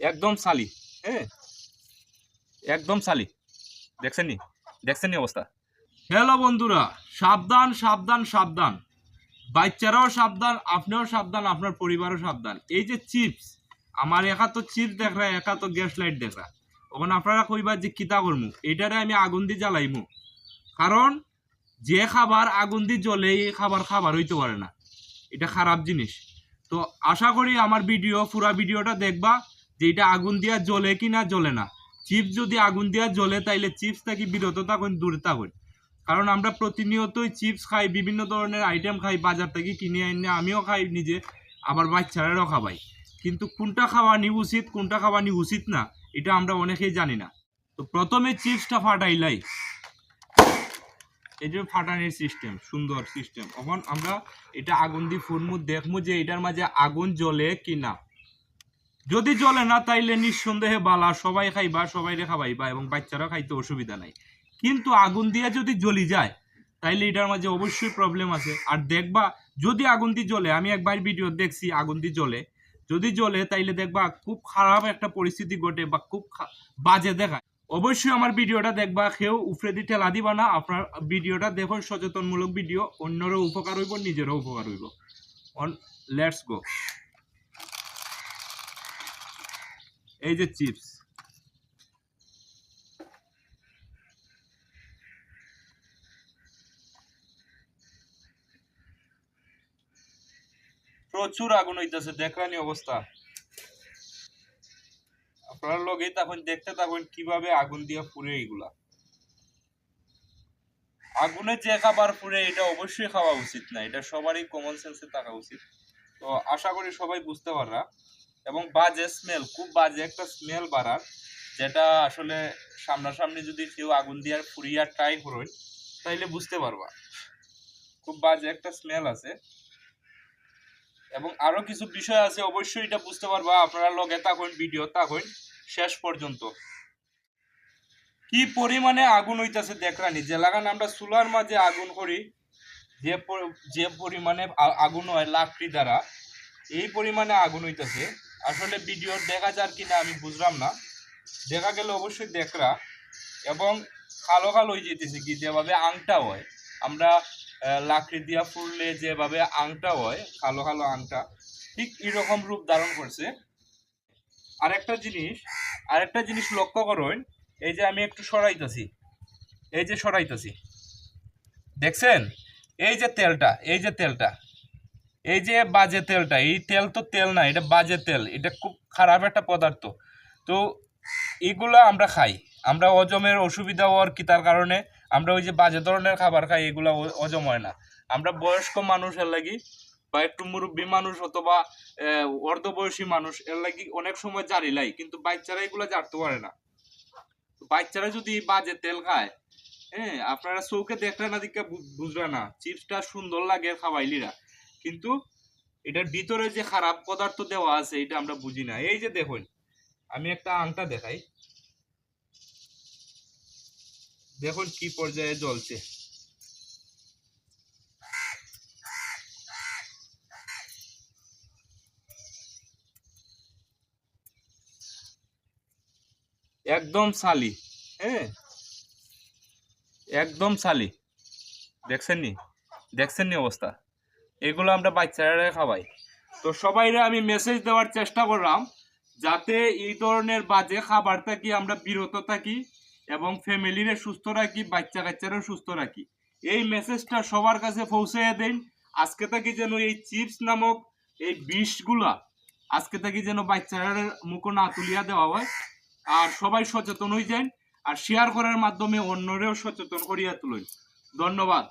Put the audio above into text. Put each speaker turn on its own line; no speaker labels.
একদম সালি। হ্যাঁ, একদম সালি। দেখছেন নি অবস্থা। হ্যালো বন্ধুরা, সাবধান সাবধান সাবধান, বাচ্চারাও সাবধান, আপনিও সাবধান, আপনার পরিবারও সাবধান। এই যে চিপস, আমার একা তো চিপস দেখরা, একা তো গ্যাস লাইট দেখরা, তখন আপনারা কইবার যে কিতা করমু, এটারে আমি আগুন দিয়ে জ্বালাইমু। কারণ যে খাবার আগুন দিয়ে জ্বলে এই খাবার হইতে পারে না, এটা খারাপ জিনিস। তো আশা করি আমার পুরা ভিডিওটা দেখবা যে এটা আগুন দিয়া জ্বলে কি না জ্বলে না। চিপস যদি আগুন দিয়া জ্বলে তাইলে চিপস থেকে বিরত থাকুন, দূরে থাকুন। কারণ আমরা প্রতিনিয়তই চিপস খাই, বিভিন্ন ধরনের আইটেম খাই, বাজার থেকে কিনে এনে আমিও খাই নিজে, আবার বাচ্চারাও খাওয়াই। কিন্তু কোনটা খাওয়ানি উচিত, কোনটা খাওয়ানি উচিত না, এটা আমরা অনেকেই জানি না। তো প্রথমে চিপসটা ফাটাইলাই, এই যে ফাটানির সিস্টেম, সুন্দর সিস্টেম। এখন আমরা এটা আগুন দিয়ে ফুরমু, দেখমু যে এটার মাঝে আগুন জ্বলে কি না। যদি জ্বলে না তাইলে নিঃসন্দেহে বালা, সবাই খাইবা, সবাই খাওয়াইবা এবং বাচ্চারা খাইতে অসুবিধা নাই। কিন্তু আগুন দিয়ে যদি জ্বলি যায় তাইলে এটার মাঝে অবশ্যই প্রবলেম আছে। আর দেখবা যদি আগুন দিয়ে জ্বলে, আমি একবার ভিডিও দেখছি আগুন দিয়ে জ্বলে, যদি জ্বলে তাইলে দেখবা খুব খারাপ একটা পরিস্থিতি ঘটে বা খুব বাজে দেখায়। অবশ্যই আমার ভিডিওটা দেখবা, কেউ উপরে দিয়ে ঠেলা দিবা না। আপনার ভিডিওটা দেখুন, সচেতনমূলক ভিডিও, অন্যরও উপকার হইব, নিজেরও উপকার হইব। On let's go. এই যে চিপস, প্রচুর আগুন হইতেছে, দেখরানি অবস্থা। আপনার লগেই তখন দেখতে থাকুন কিভাবে আগুন দিয়ে পুড়ে। এইগুলা আগুনে যে খাবার পুড়ে এটা অবশ্যই খাওয়া উচিত না, এটা সবারই কমন সেন্সে থাকা উচিত। তো আশা করি সবাই বুঝতে পাররা। এবং বাজে স্মেল, খুব বাজে একটা স্মেল বাড়ার, যেটা আসলে সামনাসামনি যদি কেউ আগুন দিয়ে পুড়িয়া ট্রাই করেন তাইলে বুঝতে পারবা খুব বাজে একটা স্মেল আছে। এবং আরো কিছু বিষয় আছে, অবশ্যই এটা বুঝতে পারবা। আপনারা লগে থাকুন, ভিডিও থাকুন শেষ পর্যন্ত। কি পরিমাণে আগুন হইতাছে দেখরানি। যে লাগান আমরা চুলার মাঝে আগুন করি, যে পরিমাণে আগুন হয় লাকড়ি দ্বারা, এই পরিমাণে আগুন হইতাছে। আসলে ভিডিও দেখা যার কিনা আমি বুঝলাম না, দেখা গেলে অবশ্যই দেখরা। এবং কালো কালো হয়ে যেতেছে, কি যেভাবে আংটা হয়, আমরা লাকড়ি দিয়া ফুললে যেভাবে আংটা হয়, কালো কালো আংটা, ঠিক এরকম রূপ ধারণ করছে। আরেকটা জিনিস লক্ষ্য করুন, এই যে আমি একটু সরাইতেছি, এই যে সরাইতেছি, দেখছেন? এই যে তেলটা, এই যে বাজে তেলটা, এই তেল তো তেল না, এটা বাজে তেল, এটা খুব খারাপ একটা পদার্থ। তো এগুলো আমরা খাই, আমরা হজমের অসুবিধা হওয়ার কি তার কারণে আমরা ওই যে বাজে ধরনের খাবার খাই, এগুলো হজম হয় না। আমরা বয়স্ক মানুষের লাগি বা একটু মুরব্বী মানুষ অথবা অর্ধবয়সী মানুষ এর লাগি অনেক সময় জারিলাই, কিন্তু বাচ্চারা এগুলো জারতে পারে না। বাচ্চারা যদি বাজে তেল খায়, হ্যাঁ, আপনারা চৌকে দেখলে না, দিকে বুঝবে না। চিপসটা সুন্দর লাগে খাওয়াইলিরা, কিন্তু এটার ভিতরে যে খারাপ পদার্থ দেওয়া আছে এটা আমরা বুঝি না। এই যে দেখুন, আমি একটা আংটা দেখাই, দেখুন কি পর্যায়ে জ্বলছে। একদম সালি। হ্যাঁ, একদম সালি। দেখছেন নি অবস্থা। এগুলো আমরা বাচ্চারা খাওয়াই। তো সবাইরে আমি মেসেজ দেওয়ার চেষ্টা করলাম যাতে এই ধরনের বাজে খাবার থেকে আমরা বিরত থাকি এবং ফ্যামিলিরে সুস্থ রাখি, বাচ্চা কাচ্চারাও সুস্থ রাখি। এই মেসেজটা সবার কাছে পৌঁছে দেন। আজকে থেকে যেন এই চিপস নামক এই বিষগুলা আজকে থেকে যেন বাচ্চাদের মুখে না তুলিয়া দেওয়া হয়। আর সবাই সচেতন হয়ে যান, আর শেয়ার করার মাধ্যমে অন্যরেও সচেতন করিয়া তুলেন। ধন্যবাদ।